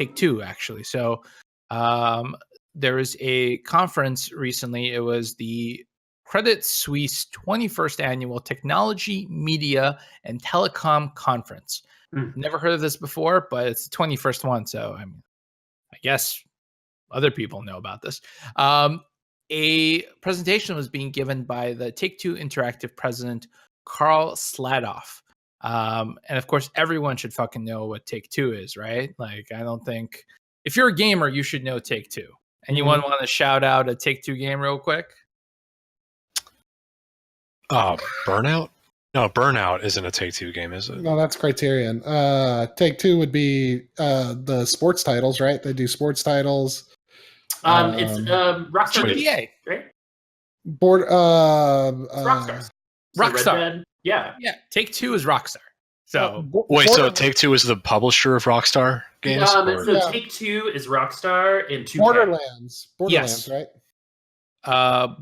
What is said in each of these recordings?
Take-Two, actually. So there was a conference recently. It was the Credit Suisse 21st Annual Technology, Media, and Telecom Conference. Never heard of this before, but it's the 21st one. So I guess other people know about this. A presentation was being given by the Take-Two Interactive president, Karl Sladoff. And of course, everyone should fucking know what Take-Two is, right? Like, I don't think if you're a gamer, you should know Take-Two. Anyone want to shout out a Take-Two game real quick? Burnout? No, Burnout isn't a Take-Two game, is it? No, that's Criterion. Take-Two would be the sports titles, right? They do sports titles. It's Rockstar GTA, right? Rockstar. Rockstar. Yeah. Take-Two is Rockstar. So so Take-Two is the publisher of Rockstar games? Take-Two is Rockstar and 2K. Borderlands, yes. Right?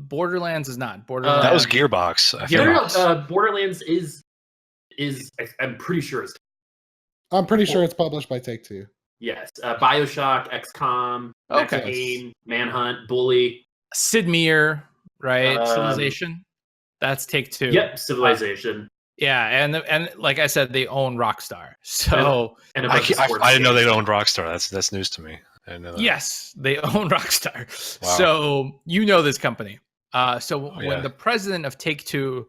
Borderlands is not. Borderlands. That was Gearbox. Borderlands is I'm pretty sure it's. I'm pretty sure it's published by Take-Two. Yes, BioShock, XCOM, Game, Manhunt, Bully, Sid Meier, right? Civilization. That's Take-Two. Yep, Civilization. Yeah, and like I said, they own Rockstar. So and I didn't know they owned Rockstar. That's news to me. I didn't know that. Yes, they own Rockstar. Wow. So you know this company. When the president of Take-Two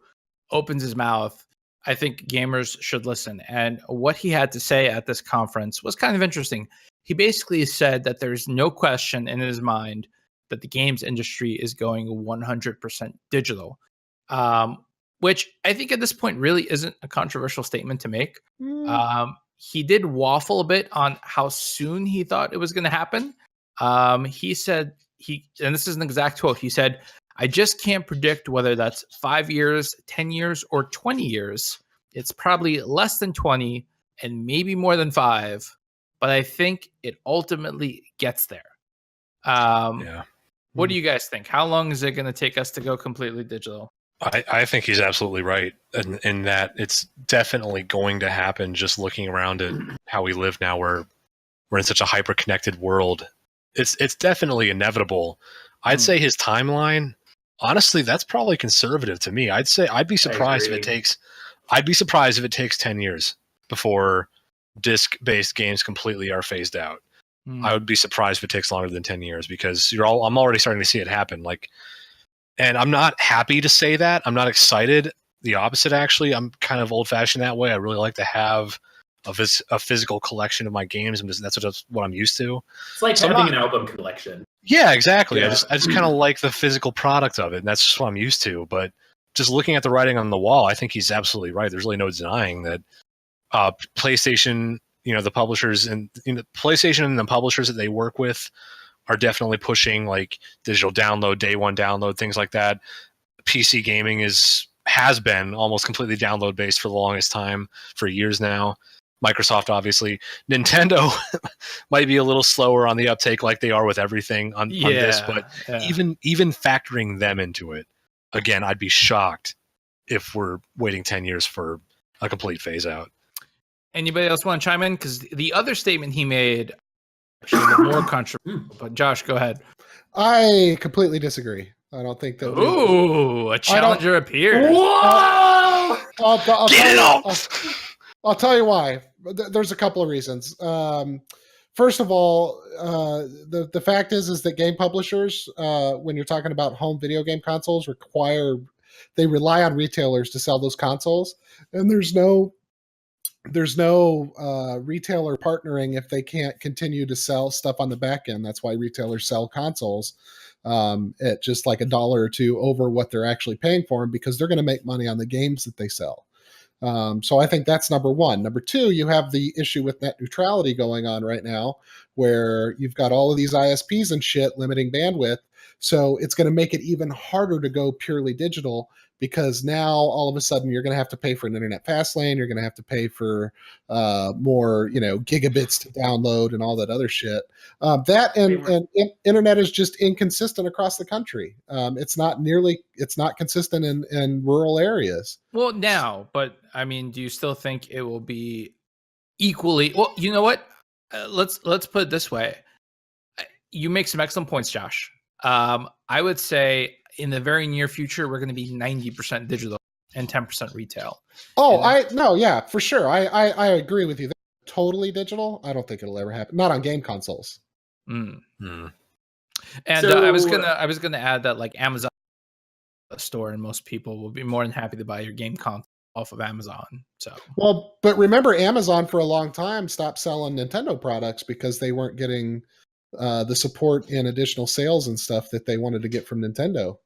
opens his mouth, I think gamers should listen. And what he had to say at this conference was kind of interesting. He basically said that there's no question in his mind that the games industry is going 100% digital, which I think at this point really isn't a controversial statement to make. He did waffle a bit on how soon he thought it was going to happen. He said, and this is an exact quote, he said, "I just can't predict whether that's 5 years, 10 years, or 20 years. It's probably less than 20 and maybe more than 5, but I think it ultimately gets there." What do you guys think? How long is it going to take us to go completely digital? I think he's absolutely right in that it's definitely going to happen. Just looking around at how we live now, where we're in such a hyper-connected world, it's definitely inevitable. I'd say his timeline, honestly, that's probably conservative to me. I'd be surprised if it takes 10 years before disc-based games completely are phased out. I would be surprised if it takes longer than 10 years because I'm already starting to see it happen. And I'm not happy to say that. I'm not excited. The opposite, actually. I'm kind of old-fashioned that way. I really like to have a physical collection of my games. That's what I'm used to. It's like having an album collection. Yeah, exactly. Yeah. I just kind of like the physical product of it, and that's just what I'm used to. But just looking at the writing on the wall, I think he's absolutely right. There's really no denying that PlayStation, the publishers and PlayStation and the publishers that they work with are definitely pushing like digital download, day one download, things like that. PC gaming has been almost completely download based for the longest time, for years now. Microsoft, obviously. Nintendo might be a little slower on the uptake, like they are with everything on this. But even factoring them into it, again, I'd be shocked if we're waiting 10 years for a complete phase out. Anybody else want to chime in? Because the other statement he made should be more controversial. But Josh, go ahead. I completely disagree. I don't think that. A challenger appeared. Whoa! I'll tell you why. There's a couple of reasons. First of all, the fact is that game publishers, when you're talking about home video game consoles, they rely on retailers to sell those consoles, and there's no retailer partnering if they can't continue to sell stuff on the back end. That's why retailers sell consoles at just like $1 or $2 over what they're actually paying for them, because they're going to make money on the games that they sell. So I think that's number one. Number two, you have the issue with net neutrality going on right now, where you've got all of these ISPs and shit limiting bandwidth. So it's going to make it even harder to go purely digital, because now all of a sudden you're going to have to pay for an internet fast lane. You're going to have to pay for more, gigabits to download and all that other shit. That and internet is just inconsistent across the country. It's not consistent in rural areas. Well, now, but I mean, do you still think it will be equally? Well, you know what? let's put it this way. You make some excellent points, Josh. I would say in the very near future, we're going to be 90% digital and 10% retail. Yeah, for sure. I agree with you. They're totally digital. I don't think it'll ever happen. Not on game consoles. And I was gonna add that like Amazon store, and most people will be more than happy to buy your game console off of Amazon. So but remember, Amazon for a long time stopped selling Nintendo products because they weren't getting the support and additional sales and stuff that they wanted to get from Nintendo.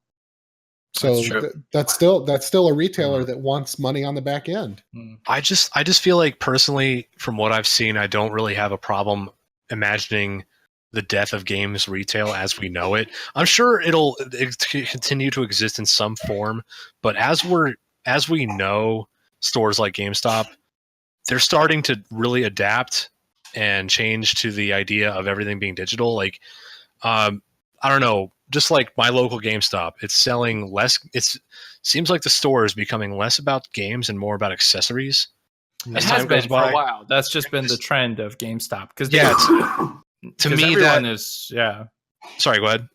So that's still a retailer that wants money on the back end. I just feel like personally, from what I've seen, I don't really have a problem imagining the death of games retail as we know it. I'm sure it'll continue to exist in some form, but as we know, stores like GameStop, they're starting to really adapt and change to the idea of everything being digital. Like, I don't know, just like my local GameStop, it's selling less. Seems like the store is becoming less about games and more about accessories. It has been for a while. That's just been the trend of GameStop. Because to me, that is Sorry, go ahead.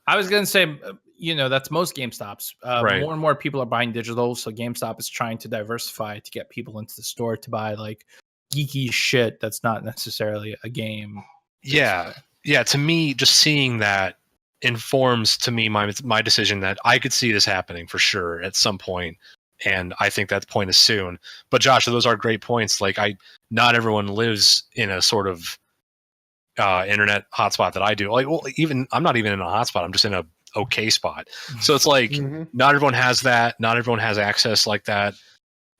I was going to say, that's most GameStops. Right. More and more people are buying digital, so GameStop is trying to diversify to get people into the store to buy like geeky shit that's not necessarily a game. Yeah. To me, just seeing that informs to me my decision that I could see this happening for sure at some point, and I think that point is soon. But Josh, those are great points. Like, not everyone lives in a sort of internet hotspot that I do. Like, well, I'm not even in a hotspot. I'm just in a okay spot. So it's like not everyone has that. Not everyone has access like that.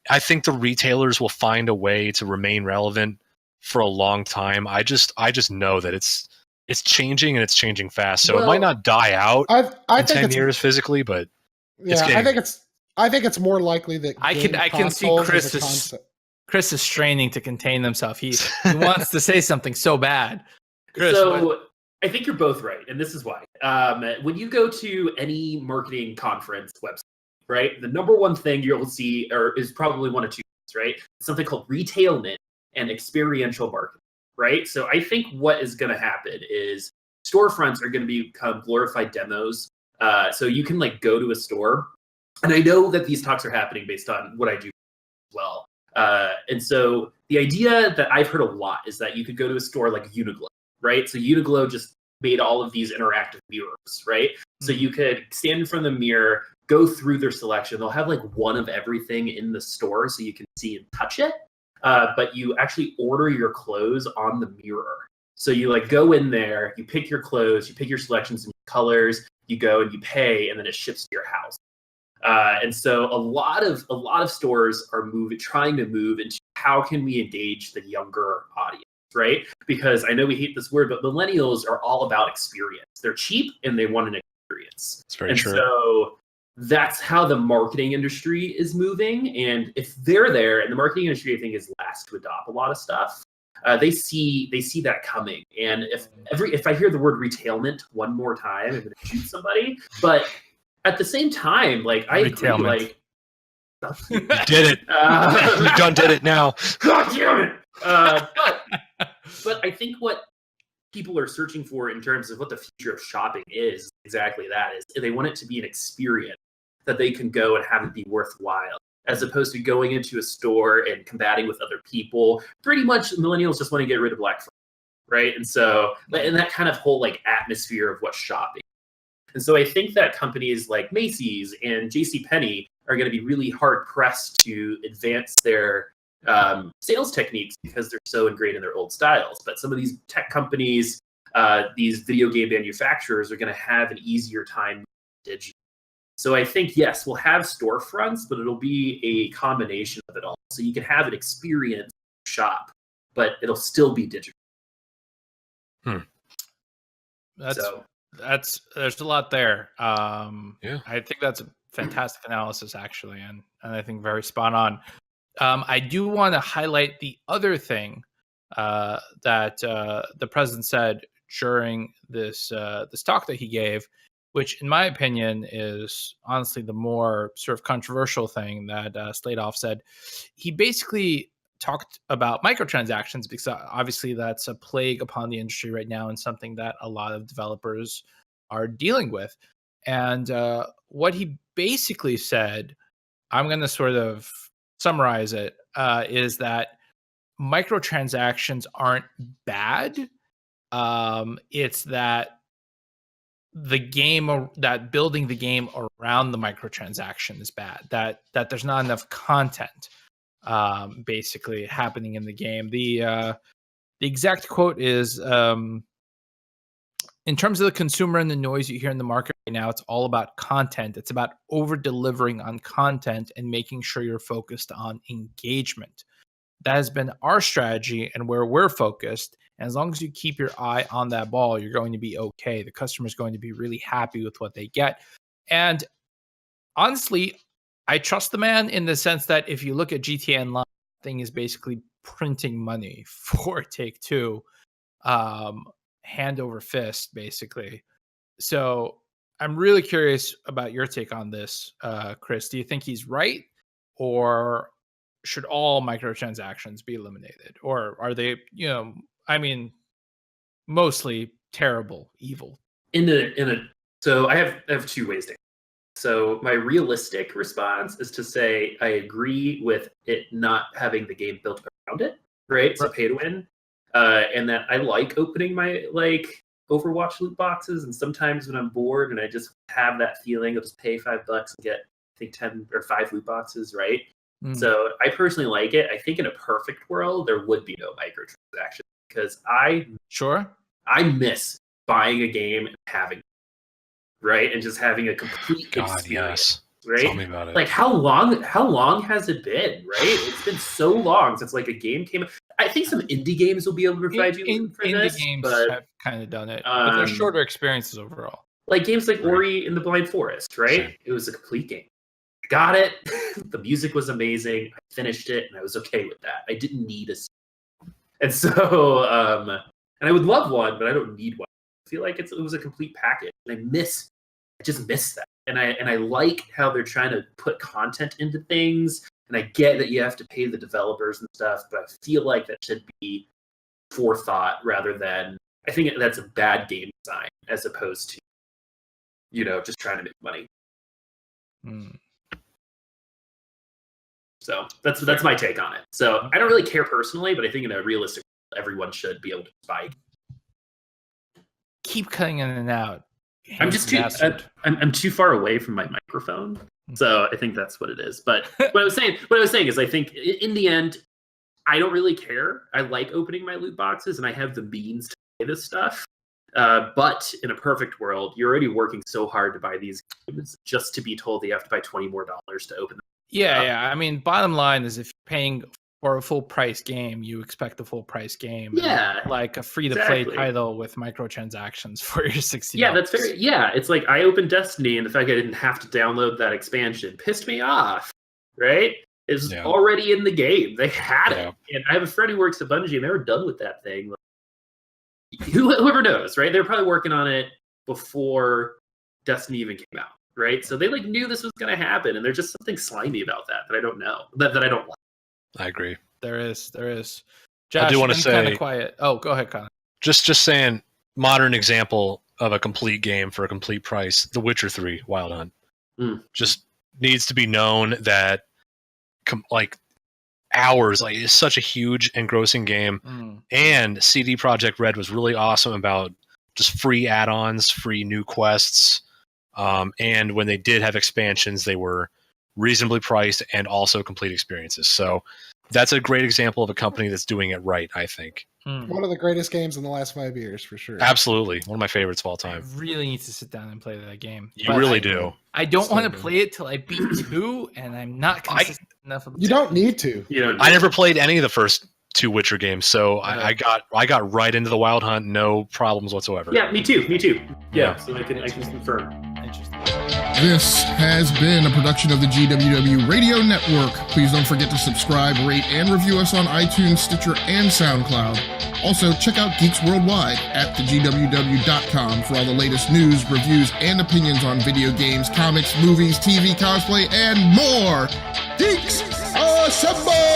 I think the retailers will find a way to remain relevant for a long time. I just know that it's changing, and it's changing fast. So it might not die out in 10 years physically, but I think it's more likely that I can see Chris is straining to contain himself. He wants to say something so bad. Chris, I think you're both right, and this is why. When you go to any marketing conference website, right, the number one thing you'll see is probably one of two things, right? Something called retailment and experiential marketing, right? So I think what is going to happen is storefronts are going to become glorified demos. So you can like go to a store, and I know that these talks are happening based on what I do as well. And so the idea that I've heard a lot is that you could go to a store like Uniqlo, right? So Uniqlo just made all of these interactive mirrors, right? So you could stand in front of the mirror, go through their selection. They'll have like one of everything in the store so you can see and touch it. But you actually order your clothes on the mirror. So you like go in there, you pick your clothes, you pick your selections and colors, you go and you pay, and then it ships to your house. And so a lot of stores are trying to move into how can we engage the younger audience, right? Because I know we hate this word, but millennials are all about experience. They're cheap and they want an experience. It's very true. So that's how the marketing industry is moving. And if they're there, and the marketing industry, I think, is last to adopt a lot of stuff, they see that coming. And if I hear the word retailment one more time, I'm going to shoot somebody. But at the same time, like I agree, like you did it. You done did it now. God damn it. But I think what people are searching for in terms of what the future of shopping is exactly that. Is they want it to be an experience that they can go and have it be worthwhile, as opposed to going into a store and combating with other people. Pretty much millennials just want to get rid of Black Friday, right? And so, and that kind of whole like atmosphere of what's shopping. And so I think that companies like Macy's and JCPenney are going to be really hard pressed to advance their sales techniques because they're so ingrained in their old styles. But some of these tech companies, these video game manufacturers, are going to have an easier time digital. So I think, yes, we'll have storefronts, but it'll be a combination of it all. So you can have an experience shop, but it'll still be digital. There's a lot there. Yeah. I think that's a fantastic analysis, actually, and I think very spot on. I do want to highlight the other thing that the president said during this talk that he gave, which, in my opinion, is honestly the more sort of controversial thing that Sladoff said. He basically talked about microtransactions because obviously that's a plague upon the industry right now and something that a lot of developers are dealing with. And what he basically said, I'm going to sort of summarize it, is that microtransactions aren't bad. It's that that building the game around the microtransaction is bad. That there's not enough content basically happening in the game. The exact quote is, in terms of the consumer and the noise you hear in the market right now, it's all about content. It's about over-delivering on content and making sure you're focused on engagement. That has been our strategy and where we're focused. And as long as you keep your eye on that ball, you're going to be okay. The customer is going to be really happy with what they get. And honestly, I trust the man in the sense that if you look at GTA Online, the thing is basically printing money for Take-Two, hand over fist, basically. So I'm really curious about your take on this, Chris. Do you think he's right, or should all microtransactions be eliminated, or are they, mostly terrible, evil? So I have two ways to. So my realistic response is to say I agree with it not having the game built around it, right? So pay to win, and that I like opening my Overwatch loot boxes, and sometimes when I'm bored and I just have that feeling, I'll just pay $5 and get I think 10 or 5 loot boxes, right? So I personally like it. I think in a perfect world, there would be no microtransactions because I miss buying a game and having, right? And just having a complete experience. Yes. Right? Tell me about it. Like how long has it been, right? It's been so long since a game came out. I think some indie games will be able to provide you for indie this. Games have kind of done it, but they're shorter experiences overall. Like games like Ori and the Blind Forest, right? Sure. It was a complete game. Got it. The music was amazing. I finished it, and I was okay with that. I didn't need a sequel. And so, and I would love one, but I don't need one. I feel like it was a complete package, and I just miss that. And I like how they're trying to put content into things. And I get that you have to pay the developers and stuff, but I feel like that should be forethought rather than. I think that's a bad game design as opposed to, just trying to make money. So that's my take on it. So I don't really care personally, but I think in a realistic world, everyone should be able to buy. Keep cutting in and out. I'm too far away from my microphone, so I think that's what it is. But what I was saying is, I think in the end, I don't really care. I like opening my loot boxes, and I have the means to buy this stuff. But in a perfect world, you're already working so hard to buy these games just to be told that you have to buy $20 more to open them. Yeah. I mean, bottom line is if you're paying for a full price game, you expect a full price game. Yeah. Like a free to play title with microtransactions for your $60. Yeah, that's fair. Yeah, it's like I opened Destiny and the fact I didn't have to download that expansion pissed me off, right? It's already in the game. They had it. And I have a friend who works at Bungie and they were done with that thing. Whoever knows, right? They're probably working on it before Destiny even came out, right? So they knew this was going to happen, and there's just something slimy about that I don't know, that I don't like. I agree. There is. Josh, I do want to say, kind of quiet. Oh, go ahead, Connor. Just saying, modern example of a complete game for a complete price: The Witcher 3 Wild Hunt. Just needs to be known that, hours, it's such a huge engrossing game. And CD Projekt Red was really awesome about just free add-ons, free new quests, and when they did have expansions, they were reasonably priced and also complete experiences. So that's a great example of a company that's doing it right, I think. One of the greatest games in the last 5 years, for sure. Absolutely. One of my favorites of all time. I really need to sit down and play that game. You really do. I don't want to play it till I beat 2, and I'm not consistent enough. You don't need to. I never played any of the first 2 Witcher games, so I got right into the Wild Hunt, no problems whatsoever. Yeah, me too. Yeah, so I can confirm. Interesting. This has been a production of the GWW Radio Network. Please don't forget to subscribe, rate, and review us on iTunes, Stitcher, and SoundCloud. Also, check out Geeks Worldwide at thegww.com for all the latest news, reviews, and opinions on video games, comics, movies, TV, cosplay, and more. Geeks Assemble!